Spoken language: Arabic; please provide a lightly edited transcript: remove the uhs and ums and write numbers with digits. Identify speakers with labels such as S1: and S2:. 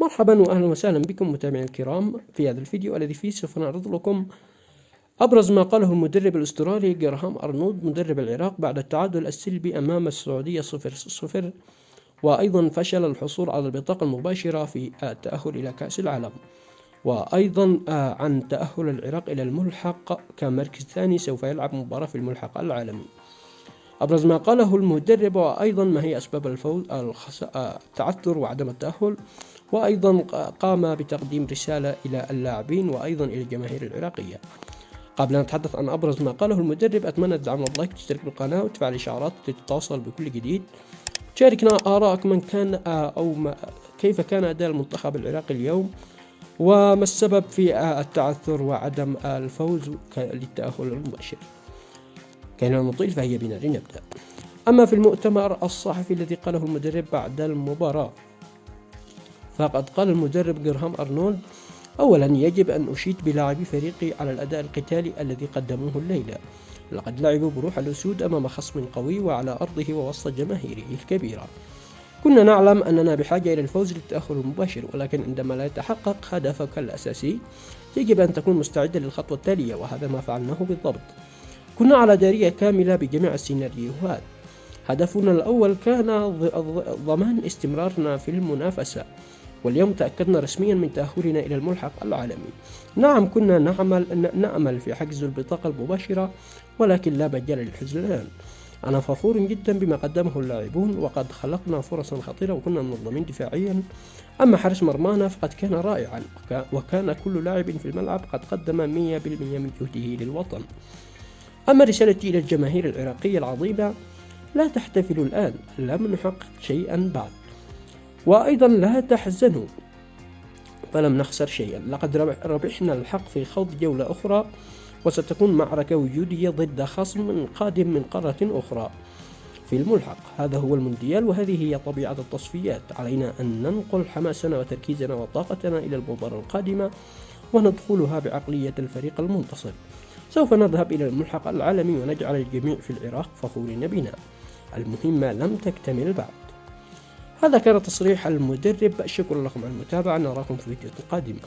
S1: مرحبا وأهلا وسهلا بكم متابعينا الكرام في هذا الفيديو الذي فيه سوف نعرض لكم أبرز ما قاله المدرب الأسترالي جراهام أرنولد مدرب العراق بعد التعادل السلبي أمام السعودية 0-0، وأيضا فشل الحصول على البطاقة المباشرة في التأهل إلى كأس العالم، وأيضا عن تأهل العراق إلى الملحق كمركز ثاني سوف يلعب مباراة في الملحق العالمي. أبرز ما قاله المدرب وأيضا ما هي أسباب الفوز التعثر وعدم التأهل، وأيضا قام بتقديم رسالة إلى اللاعبين وأيضا إلى الجماهير العراقية. قبل أن نتحدث عن أبرز ما قاله المدرب أتمنى تدعمنا بلايك وتشترك بالقناة وتفعل الإشعارات لتتواصل بكل جديد. شاركنا آراءك من كان كيف كان أداء المنتخب العراقي اليوم، وما السبب في التعثر وعدم الفوز للتأهل المباشر. كي لا نطيل فهيا بنا لنبدأ. أما في المؤتمر الصحفي الذي قاله المدرب بعد المباراة، فقد قال المدرب جراهام أرنولد: أولا يجب أن أشيد بلاعبي فريقي على الأداء القتالي الذي قدموه الليلة. لقد لعبوا بروح الأسود أمام خصم قوي وعلى أرضه ووسط جماهيره الكبيرة. كنا نعلم أننا بحاجة إلى الفوز للتأهل المباشر، ولكن عندما لا يتحقق هدفك الأساسي يجب أن تكون مستعدا للخطوة التالية، وهذا ما فعلناه بالضبط. كنا على دارية كاملة بجميع السيناريوهات. هدفنا الأول كان ضمان استمرارنا في المنافسة، واليوم تأكدنا رسميا من تأهلنا إلى الملحق العالمي. نعم، كنا نأمل في حجز البطاقة المباشرة، ولكن لا مجال للحزن الآن. أنا فخور جدا بما قدمه اللاعبون، وقد خلقنا فرصا خطيرة وكنا منظمين دفاعيا. أما حارس مرمانا فقد كان رائعا، وكان كل لاعب في الملعب قد قدم 100% من جهده للوطن. أما رسالتي إلى الجماهير العراقية العظيمة: لا تحتفلوا الآن، لم نحقق شيئا بعد، وأيضا لا تحزنوا فلم نخسر شيئا. لقد ربحنا الحق في خوض جولة أخرى، وستكون معركة وجودية ضد خصم قادم من قارة أخرى في الملحق. هذا هو المونديال، وهذه هي طبيعة التصفيات. علينا أن ننقل حماسنا وتركيزنا وطاقتنا إلى المباراة القادمة وندخلها بعقلية الفريق المنتصر. سوف نذهب إلى الملحق العالمي ونجعل الجميع في العراق فخورين بنا. المهمة لم تكتمل بعد. هذا كان تصريح المدرب. شكرا لكم على المتابعة، نراكم في فيديو قادمة.